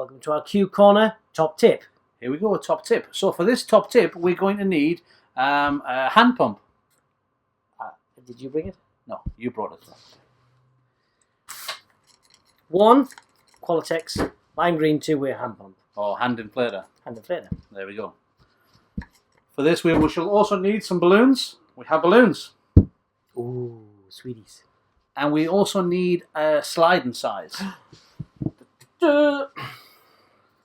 Welcome to our Q Corner top tip. Here we go, a top tip. So for this top tip, we're going to need a hand pump. Did you bring it? No, you brought it. One Qualatex lime green two-way hand pump. Or hand inflator. Hand inflator. There we go. For this, we shall also need some balloons. We have balloons. Ooh, sweeties. And we also need a sliding size.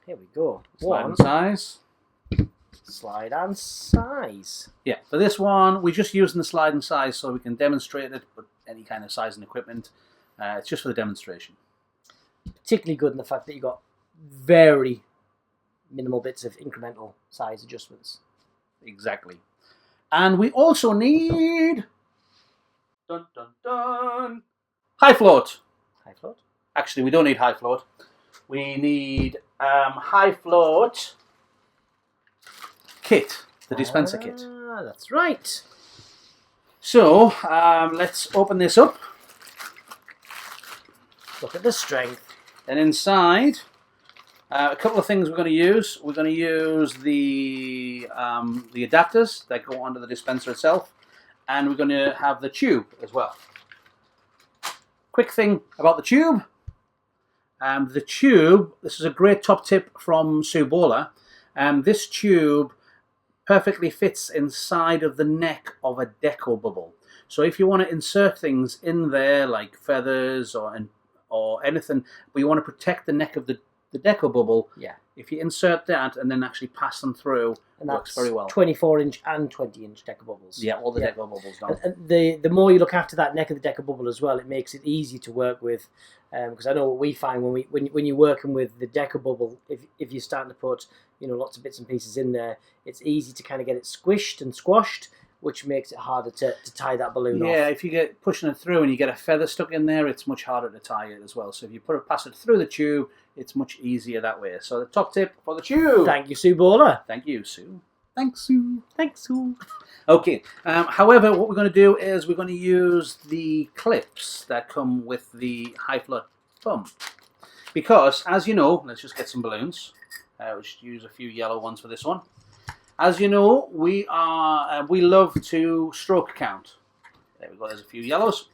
Here we go. Slide and size. Slide and size. Yeah, for this one, we're just using the slide and size so we can demonstrate it with any kind of size and equipment. It's just for the demonstration. Particularly good in the fact that you've got very minimal bits of incremental size adjustments. Exactly. And we also need... Dun, dun, dun. Hi Float. Hi Float? Actually, we don't need Hi Float. We need Hi Float kit, the dispenser kit. That's right. So, let's open this up. Look at the strength. And inside, a couple of things we're going to use. We're going to use the adapters that go onto the dispenser itself. And we're going to have the tube as well. Quick thing about the tube. The tube, this is a great top tip from Sue Bowler. This tube perfectly fits inside of the neck of a deco bubble. So if you want to insert things in there like feathers or anything, but you want to protect the neck of the deco bubble, yeah. If you insert that and then actually pass them through, and it works very well. 24-inch and 20-inch deco bubbles. Yeah, all the deco bubbles now. And the more you look after that neck of the deco bubble as well, it makes it easy to work with. Because I know what we find when you're working with the deco bubble, if you're starting to put lots of bits and pieces in there, it's easy to kind of get it squished and squashed, which makes it harder to tie that balloon off. Yeah, if you get pushing it through and you get a feather stuck in there, it's much harder to tie it as well. So if you pass it through the tube, it's much easier that way. So the top tip for the tube. Thank you, Sue Bowler. Thank you, Sue. Thanks, Sue. Thanks, Sue. Okay. However, what we're going to do is we're going to use the clips that come with the Hi Float pump. Because, as you know, let's just get some balloons. We'll just use a few yellow ones for this one. As you know, we love to stroke count. There we go, there's a few yellows.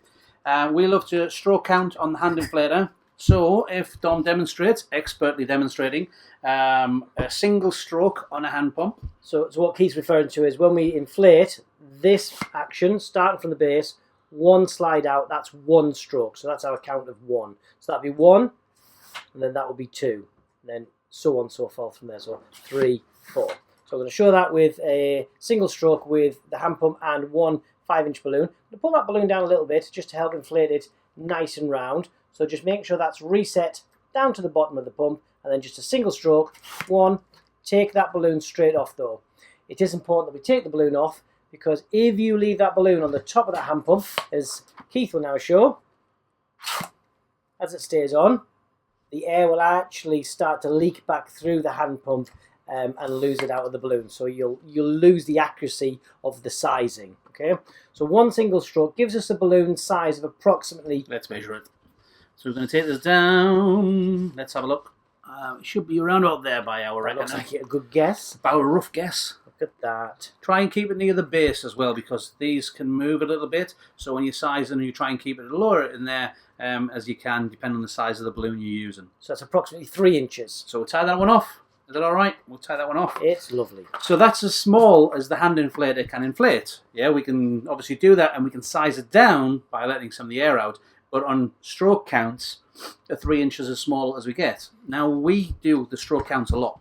We love to stroke count on the hand inflator. So if Dom demonstrates, expertly demonstrating, a single stroke on a hand pump. So what Keith's referring to is when we inflate this action, starting from the base, one slide out, that's one stroke. So that's our count of one. So that'd be one, and then that would be two. And then so on and so forth from there. So 3, 4. So I'm going to show that with a single stroke with the hand pump and one 5-inch balloon. I'm going to pull that balloon down a little bit just to help inflate it nice and round. So just make sure that's reset down to the bottom of the pump, and then just a single stroke. One, take that balloon straight off though. It is important that we take the balloon off, because if you leave that balloon on the top of that hand pump, as Keith will now show, as it stays on, the air will actually start to leak back through the hand pump and lose it out of the balloon. So you'll lose the accuracy of the sizing. Okay, so one single stroke gives us a balloon size of approximately... Let's measure it. So we're going to take this down. Let's have a look. It should be around about there by our reckon. Looks like a good guess. About a rough guess. Look at that. Try and keep it near the base as well, because these can move a little bit. So when you're sizing, you try and keep it lower in there as you can, depending on the size of the balloon you're using. So that's approximately 3 inches. So we'll tie that one off. Is that all right? We'll tie that one off. It's lovely. So that's as small as the hand inflator can inflate. Yeah, we can obviously do that, and we can size it down by letting some of the air out. But on stroke counts, 3 inches as small as we get. Now, we do the stroke counts a lot.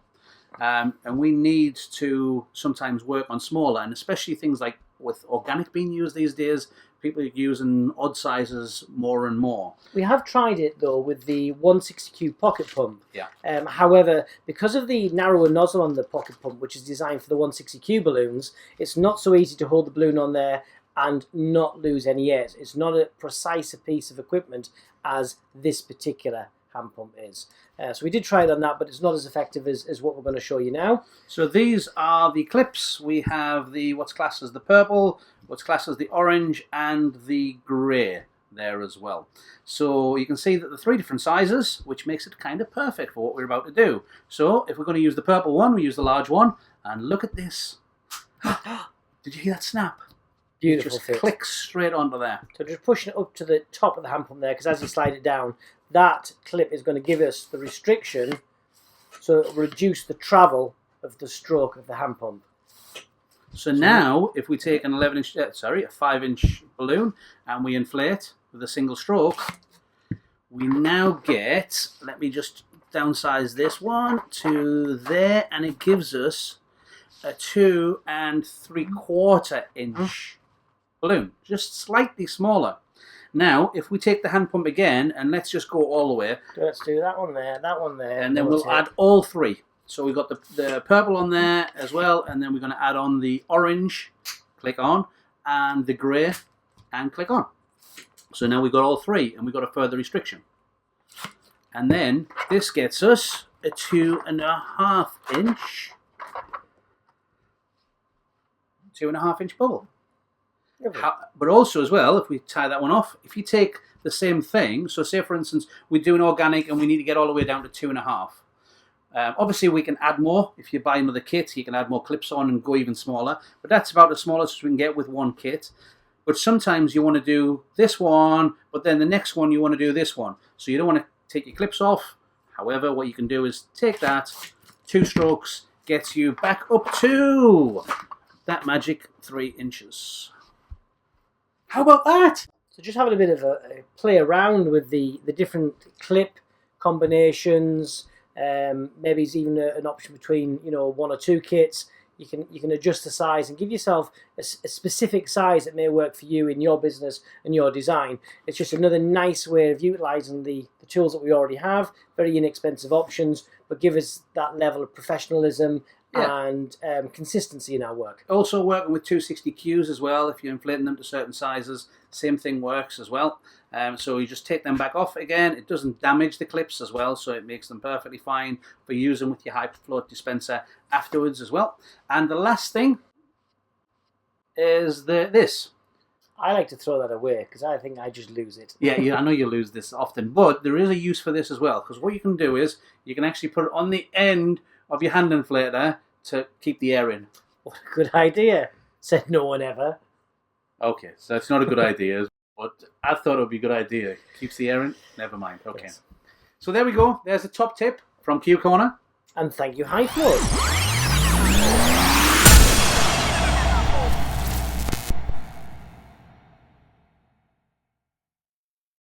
And we need to sometimes work on smaller, and especially things like with organic being used these days, people are using odd sizes more and more. We have tried it though with the 160Q pocket pump. Yeah. However, because of the narrower nozzle on the pocket pump, which is designed for the 160Q balloons, it's not so easy to hold the balloon on there and not lose any air. It's not a precise piece of equipment as this particular hand pump is. So we did try it on that, but it's not as effective as what we're going to show you now. So these are the clips. We have the what's classed as the purple, what's classed as the orange, and the grey. there as well. So you can see that the 3 different sizes, which makes it kind of perfect for what we're about to do. So if we're going to use the purple one, we use the large one, and look at this. Did you hear that snap? Beautiful Just fit. clicks straight onto there. So just pushing it up to the top of the hand pump there, because as you slide it down, that clip is going to give us the restriction, so it will reduce the travel of the stroke of the hand pump. So now, if we take an a 5-inch balloon and we inflate with a single stroke, we now get, let me just downsize this one to there, and it gives us a 2 3/4 inch balloon, just slightly smaller. Now, if we take the hand pump again, and let's just go all the way. Let's do that one there, and then we'll add all 3. So we've got the purple on there as well, and then we're going to add on the orange, click on, and the grey, and click on. So now we've got all 3, and we've got a further restriction. And then this gets us a 2.5 inch, 2.5 inch bubble. But also as well, if we tie that one off, if you take the same thing, so say for instance, we do an organic and we need to get all the way down to 2.5. Obviously we can add more. If you buy another kit, you can add more clips on and go even smaller, but that's about the smallest we can get with one kit. But sometimes you want to do this one, but then the next one you want to do this one, so you don't want to take your clips off. However, what you can do is take that, 2 strokes gets you back up to that magic 3 inches. How about that? So just having a bit of a play around with the different clip combinations. Maybe it's even an option between 1 or 2 kits. You can adjust the size and give yourself a specific size that may work for you in your business and your design. It's just another nice way of utilising the tools that we already have. Very inexpensive options, but give us that level of professionalism and consistency in our work. Also working with 260Qs as well. If you're inflating them to certain sizes, same thing works as well. So you just take them back off again. It doesn't damage the clips as well, so it makes them perfectly fine for using with your Hi Float Dispenser afterwards as well. And the last thing is this. I like to throw that away because I think I just lose it. Yeah, I know you lose this often, but there is a use for this as well, because what you can do is you can actually put it on the end of your hand inflator to keep the air in. What a good idea, said no one ever. Okay, so it's not a good idea, but I thought it would be a good idea. Keeps the air in? Never mind. Okay. Yes. So there we go. There's the top tip from Q Corner. And thank you, Hi Float.